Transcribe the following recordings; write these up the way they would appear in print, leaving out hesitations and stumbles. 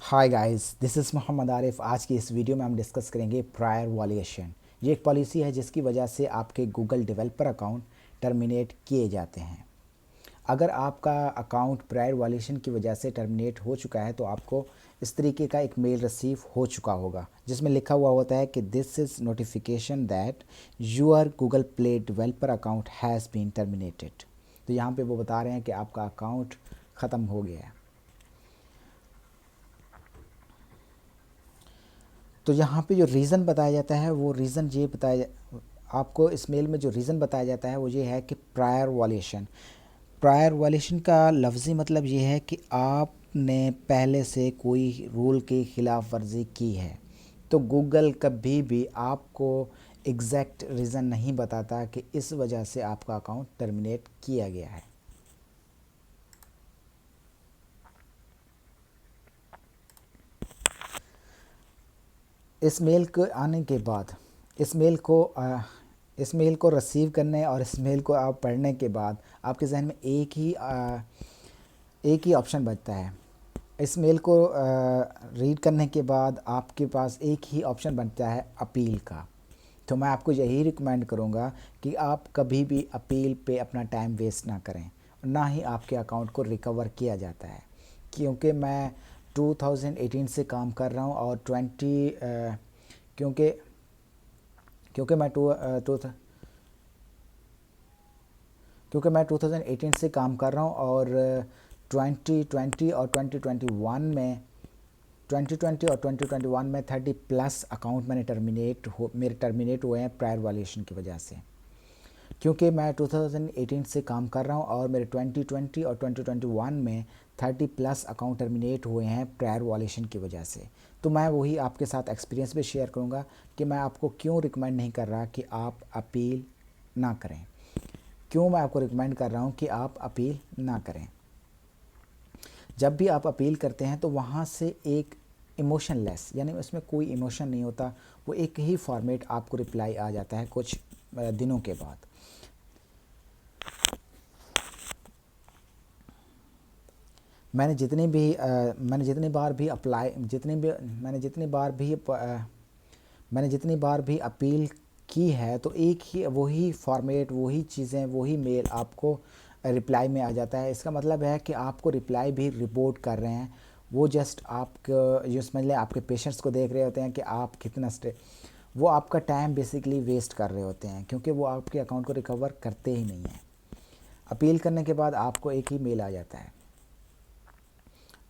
Hi guys, this is Mohammad Arif. आज की इस वीडियो में हम डिस्कस करेंगे प्रायर वॉल्यूशन। ये एक पॉलिसी है जिसकी वजह से आपके गूगल डेवलपर अकाउंट टर्मिनेट किए जाते हैं। अगर आपका अकाउंट प्रायर वॉल्यूशन की वजह से टर्मिनेट हो चुका है तो आपको इस तरीके का एक मेल रिसीव हो चुका होगा जिसमें लिखा हुआ होता है कि this is notification that your Google Play developer account has been terminated. तो यहाँ पे वो बता रहे हैं कि आपका अकाउंट ख़त्म हो गया है। तो यहाँ पे जो रीज़न बताया जाता है वो रीज़न ये आपको इस मेल में जो रीज़न बताया जाता है वो ये है कि प्रायर वॉल्यूशन। प्रायर वॉल्यूशन का लफ्ज़ी मतलब ये है कि आपने पहले से कोई रूल की ख़िलाफ़ वर्जी की है। तो गूगल कभी भी आपको एग्जैक्ट रीज़न नहीं बताता कि इस वजह से आपका अकाउंट टर्मिनेट किया गया है। इस मेल को आने के बाद इस मेल को रिसीव करने और इस मेल को आप पढ़ने के बाद आपके जहन में एक ही ऑप्शन बचता है। इस मेल को रीड करने के बाद आपके पास एक ही ऑप्शन बनता है अपील का। तो मैं आपको यही रिकमेंड करूँगा कि आप कभी भी अपील पे अपना टाइम वेस्ट ना करें, ना ही आपके अकाउंट को रिकवर किया जाता है। क्योंकि मैं 2018 से काम कर रहा हूँ और क्योंकि क्योंकि मैं टू टू क्योंकि मैं 2018 से काम कर रहा हूँ और 2020 और 2021 में 30+ अकाउंट मेरे टर्मिनेट हुए हैं प्रायर वॉल्यूशन की वजह से। क्योंकि मैं 2018 से काम कर रहा हूँ और मेरे 2020 और 2021 में 30+ अकाउंट टर्मिनेट हुए हैं प्रायर वॉल्यूशन की वजह से। तो मैं वही आपके साथ एक्सपीरियंस भी शेयर करूँगा कि मैं आपको क्यों रिकमेंड नहीं कर रहा कि आप अपील ना करें। क्यों मैं आपको रिकमेंड कर रहा हूँ कि आप अपील ना करें। जब भी आप अपील करते हैं तो वहाँ से एक इमोशनलेस, यानी उसमें कोई इमोशन नहीं होता, वो एक ही फॉर्मेट आपको रिप्लाई आ जाता है कुछ दिनों के बाद। मैंने जितनी बार भी अपील की है तो एक ही वही फॉर्मेट, वही चीज़ें, वही मेल आपको रिप्लाई में आ जाता है। इसका मतलब है कि आपको रिप्लाई भी रिपोर्ट कर रहे हैं। वो जस्ट आपको ये समझ लें, आपके पेशेंट्स को देख रहे होते हैं कि आप कितना वो आपका टाइम बेसिकली वेस्ट कर रहे होते हैं, क्योंकि वो आपके अकाउंट को रिकवर करते ही नहीं हैं। अपील करने के बाद आपको एक ही मेल आ जाता है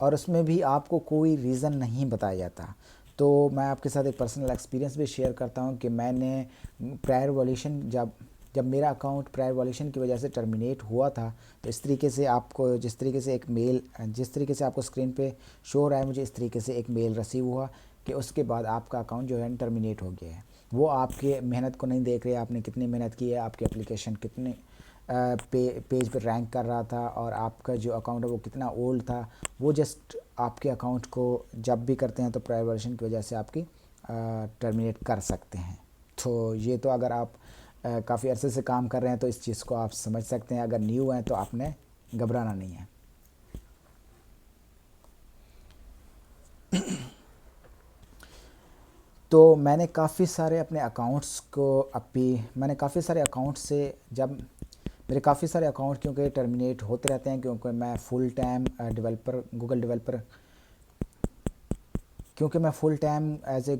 और उसमें भी आपको कोई रीज़न नहीं बताया जाता। तो मैं आपके साथ एक पर्सनल एक्सपीरियंस भी शेयर करता हूँ कि मैंने प्रायर वॉल्यूशन जब जब मेरा अकाउंट प्रायर वॉल्यूशन की वजह से टर्मिनेट हुआ था, तो इस तरीके से आपको जिस तरीके से आपको स्क्रीन पे शो हो रहा है, मुझे इस तरीके से एक मेल रिसीव हुआ कि उसके बाद आपका अकाउंट जो है टर्मिनेट हो गया है। वो आपके मेहनत को नहीं देख रहे, आपने कितनी मेहनत की है, आपकी एप्लीकेशन कितने पेज पे रैंक कर रहा था और आपका जो अकाउंट है वो कितना ओल्ड था। वो जस्ट आपके अकाउंट को जब भी करते हैं तो प्रायर वर्जन की वजह से आपकी टर्मिनेट कर सकते हैं। तो ये तो अगर आप काफ़ी अरसे से काम कर रहे हैं तो इस चीज़ को आप समझ सकते हैं। अगर न्यू हैं तो आपने घबराना नहीं है। तो मैंने काफ़ी सारे अकाउंट्स से जब मेरे काफ़ी सारे अकाउंट क्योंकि टर्मिनेट होते रहते हैं, क्योंकि मैं full time developer Google developer क्योंकि मैं full time as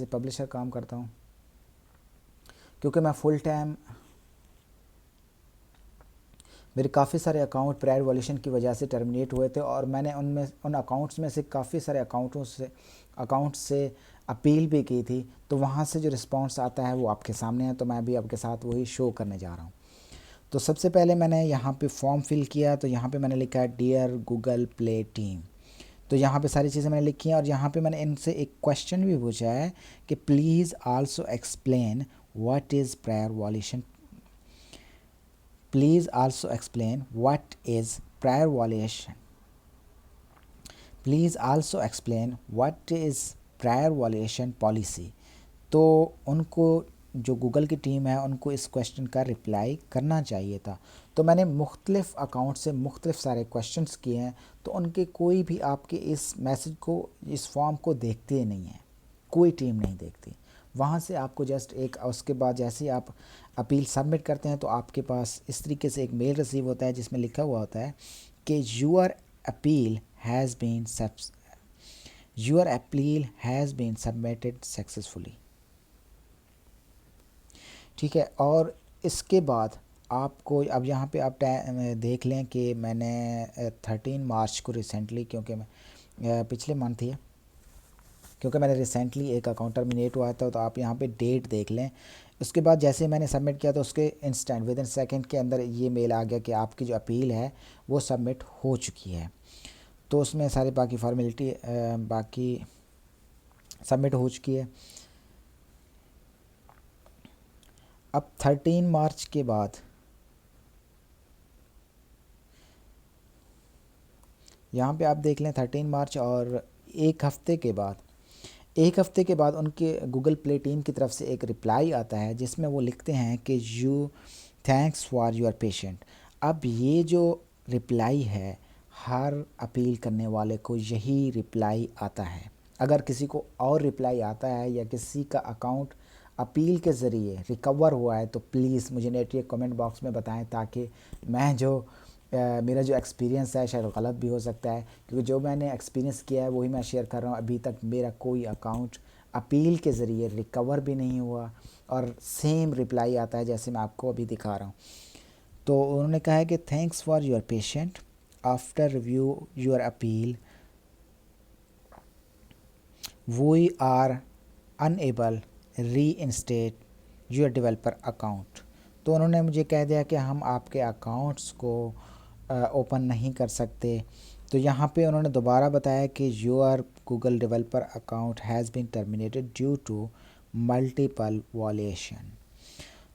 a publisher काम करता हूँ। क्योंकि मैं फुल टाइम मेरे काफ़ी सारे अकाउंट प्रायर वॉल्यूशन की वजह से टर्मिनेट हुए थे और मैंने उन अकाउंट्स में से काफ़ी सारे अकाउंट्स से अपील भी की थी। तो वहाँ से जो रिस्पांस आता है वो आपके सामने है, तो मैं भी आपके साथ वही शो करने जा रहा हूँ। तो सबसे पहले मैंने यहाँ पे फॉर्म फिल किया, तो यहाँ पे मैंने लिखा है डियर गूगल प्ले टीम। तो यहाँ पे सारी चीज़ें मैंने लिखी हैं और यहाँ पे मैंने इनसे एक क्वेश्चन भी पूछा है कि please also explain what is prior violation. Please also explain what is prior violation. Please also explain what is prior violation policy. तो उनको जो गूगल की टीम है उनको इस क्वेश्चन का रिप्लाई करना चाहिए था। तो मैंने मुख्तलिफ़ अकाउंट से मुख्तलिफ़ सारे क्वेश्चंस किए हैं, तो उनके कोई भी आपके इस मैसेज को, इस फॉर्म को देखते नहीं हैं, कोई टीम नहीं देखती। वहाँ से आपको जस्ट एक, उसके बाद जैसे ही आप अपील सबमिट करते हैं तो आपके पास इस तरीके से एक मेल रिसीव होता है जिसमें लिखा हुआ होता है कि your appeal has been submitted successfully. ठीक है, और इसके बाद आपको अब यहाँ पे आप देख लें कि मैंने 13 मार्च को रिसेंटली, क्योंकि मैं पिछले मंथ ही है, क्योंकि मैंने रिसेंटली एक अकाउंट टर्मिनेट हुआ था, तो आप यहाँ पे डेट देख लें। उसके बाद जैसे मैंने सबमिट किया तो उसके इंस्टेंट विद इन सेकेंड के अंदर ये मेल आ गया कि आपकी जो अपील है वो सबमिट हो चुकी है। तो उसमें सारी बाकी फॉर्मेलिटी बाकी सबमिट हो चुकी है। अब 13 मार्च के बाद यहाँ पे आप देख लें 13 मार्च, और एक हफ़्ते के बाद उनके गूगल प्ले टीम की तरफ से एक रिप्लाई आता है जिसमें वो लिखते हैं कि you thanks for your patient. अब ये जो रिप्लाई है, हर अपील करने वाले को यही रिप्लाई आता है। अगर किसी को और रिप्लाई आता है या किसी का अकाउंट अपील के ज़रिए रिकवर हुआ है तो प्लीज़ मुझे नीचे कमेंट बॉक्स में बताएं, ताकि मैं जो मेरा जो एक्सपीरियंस है, शायद गलत भी हो सकता है, क्योंकि जो मैंने एक्सपीरियंस किया है वही मैं शेयर कर रहा हूँ। अभी तक मेरा कोई अकाउंट अपील के ज़रिए रिकवर भी नहीं हुआ, और सेम रिप्लाई आता है जैसे मैं आपको अभी दिखा रहा हूँ। तो उन्होंने कहा है कि thanks for your patient, after review your appeal we are unable reinstate your developer account. तो उन्होंने मुझे कह दिया कि हम आपके अकाउंट्स को ओपन नहीं कर सकते। तो यहाँ पे उन्होंने दोबारा बताया कि your Google developer account has been terminated due to multiple violation.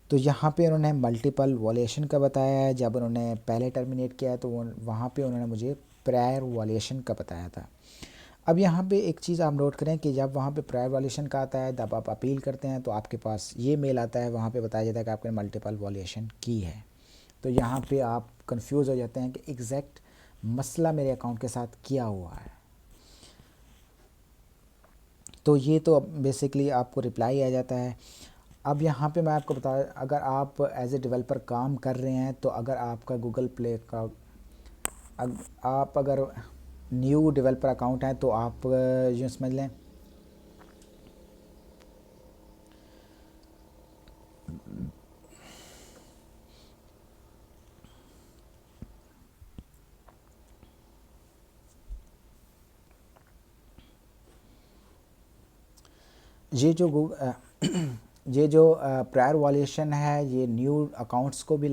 तो यहाँ पे उन्होंने मल्टीपल वॉलेशन का बताया है। जब उन्होंने पहले टर्मिनेट किया तो वहाँ पे उन्होंने मुझे प्रायर वॉलेशन का बताया था। अब यहाँ पे एक चीज़ आप नोट करें कि जब वहाँ पे प्रायर वॉलेशन का आता है, जब आप अपील करते हैं तो आपके पास ये मेल आता है, वहाँ पे बताया जाता है कि आपने मल्टीपल वॉलेशन की है। तो यहाँ पे आप कंफ्यूज हो जाते हैं कि एग्जैक्ट मसला मेरे अकाउंट के साथ क्या हुआ है। तो ये तो बेसिकली आपको रिप्लाई आ जाता है। अब यहाँ पे मैं आपको बता, अगर आप एज ए डेवलपर काम कर रहे हैं तो अगर आपका गूगल प्ले का आप अगर न्यू डेवलपर अकाउंट है तो आप यूँ समझ लें ये जो ये जो प्रायर वॉलेशन है ये न्यू अकाउंट्स को भी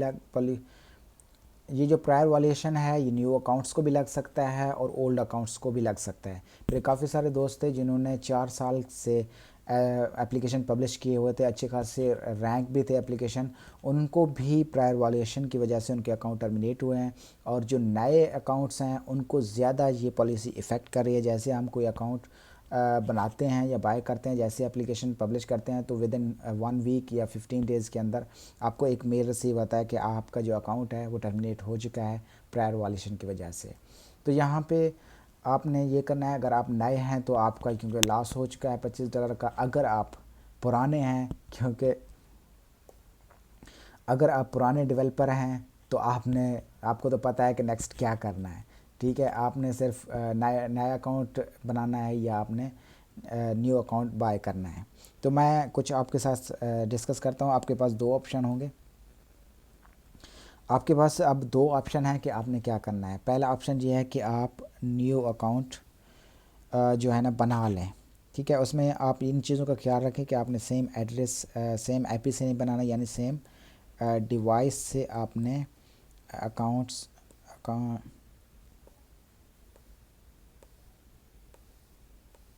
ये जो प्रायर वॉलेशन है ये न्यू अकाउंट्स को भी लग सकता है और ओल्ड अकाउंट्स को भी लग सकता है। मेरे काफ़ी सारे दोस्त थे जिन्होंने 4 साल से एप्लीकेशन पब्लिश किए हुए थे, अच्छे खासे रैंक भी थे एप्लीकेशन, उनको भी प्रायर वॉलेशन की वजह से उनके अकाउंट टर्मिनेट हुए हैं। और जो नए अकाउंट्स हैं उनको ज़्यादा ये पॉलिसी इफ़ेक्ट कर रही है। जैसे हम कोई अकाउंट बनाते हैं या बाय करते हैं, जैसे एप्लीकेशन पब्लिश करते हैं, तो विद इन 1 वीक या 15 डेज़ के अंदर आपको एक मेल रिसीव आता है कि आपका जो अकाउंट है वो टर्मिनेट हो चुका है प्रायर वॉलेशन की वजह से। तो यहाँ पे आपने ये करना है, अगर आप नए हैं तो आपका क्योंकि लॉस हो चुका है $25 का। अगर आप पुराने हैं, क्योंकि अगर आप पुराने डेवलपर हैं तो आपको तो पता है कि नेक्स्ट क्या करना है। ठीक है, आपने सिर्फ नया अकाउंट बनाना है या आपने न्यू अकाउंट बाय करना है। तो मैं कुछ आपके साथ डिस्कस करता हूँ। आपके पास दो ऑप्शन होंगे। आपके पास अब दो ऑप्शन है कि आपने क्या करना है। पहला ऑप्शन ये है कि आप न्यू अकाउंट जो है ना बना लें। ठीक है, उसमें आप इन चीज़ों का ख्याल रखें कि आपने सेम एड्रेस सेम आईपी से नहीं बनाना, यानी सेम डिवाइस से आपने अकाउंट्स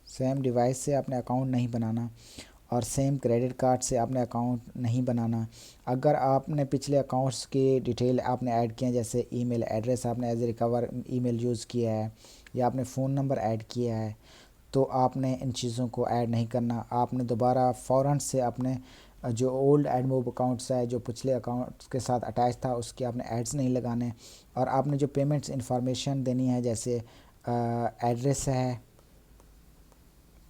सेम डिवाइस से आपने अकाउंट नहीं बनाना, और सेम क्रेडिट कार्ड से आपने अकाउंट नहीं बनाना। अगर आपने पिछले अकाउंट्स की डिटेल आपने ऐड किया, जैसे ईमेल एड्रेस आपने as a recover email use किया है या आपने फ़ोन नंबर ऐड किया है, तो आपने इन चीज़ों को ऐड नहीं करना। आपने दोबारा फ़ौरन से अपने जो ओल्ड एड मूव अकाउंट्स है, जो पिछले अकाउंट्स के साथ अटैच था, उसके आपने एड्स नहीं लगाने। और आपने जो पेमेंट्स इंफॉर्मेशन देनी है, जैसे एड्रेस है,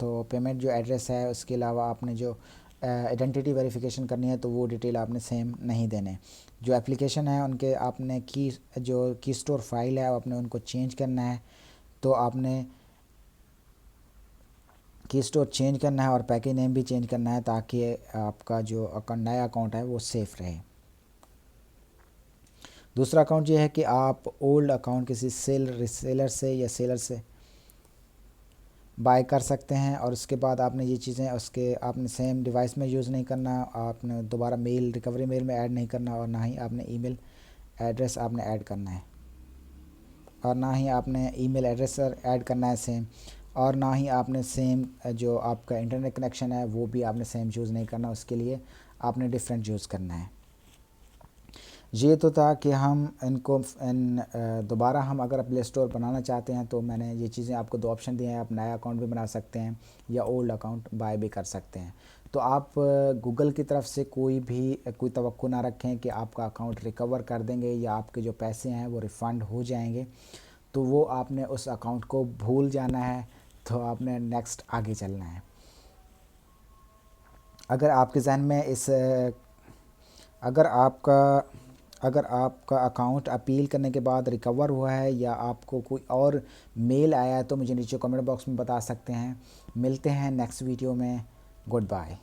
तो पेमेंट जो एड्रेस है, उसके अलावा आपने जो आइडेंटिटी वेरिफिकेशन करनी है, तो वो डिटेल आपने सेम नहीं देने। जो एप्लीकेशन है उनके आपने की स्टोर फाइल है आपने उनको चेंज करना है, तो आपने की स्टोर चेंज करना है और पैकेज नेम भी चेंज करना है, ताकि आपका जो नया अकाउंट है वो सेफ़ रहे। दूसरा अकाउंट ये है कि आप ओल्ड अकाउंट किसी रिसेलर से या सेलर से बाय कर सकते हैं, और उसके बाद आपने ये चीज़ें उसके आपने सेम डिवाइस में यूज़ नहीं करना, आपने दोबारा मेल रिकवरी मेल में ऐड नहीं करना, और ना ही आपने ईमेल एड्रेस आपने ऐड करना है, और ना ही आपने ईमेल एड्रेस ऐड करना है सेम, और ना ही आपने सेम जो आपका इंटरनेट कनेक्शन है वो भी आपने सेम यूज़ नहीं करना, उसके लिए आपने डिफरेंट यूज़ करना है। ये तो था कि हम इनको दोबारा हम अगर प्ले स्टोर बनाना चाहते हैं, तो मैंने ये चीज़ें आपको दो ऑप्शन दिए हैं, आप नया अकाउंट भी बना सकते हैं या ओल्ड अकाउंट बाय भी कर सकते हैं। तो आप गूगल की तरफ से कोई तवक्को ना रखें कि आपका अकाउंट रिकवर कर देंगे या आपके जो पैसे हैं वो रिफ़ंड हो जाएंगे। तो वो आपने उस अकाउंट को भूल जाना है, तो आपने नेक्स्ट आगे चलना है। अगर आपके जहन में अगर आपका अगर आपका अकाउंट अपील करने के बाद रिकवर हुआ है या आपको कोई और मेल आया है, तो मुझे नीचे कमेंट बॉक्स में बता सकते हैं। मिलते हैं नेक्स्ट वीडियो में। Good bye.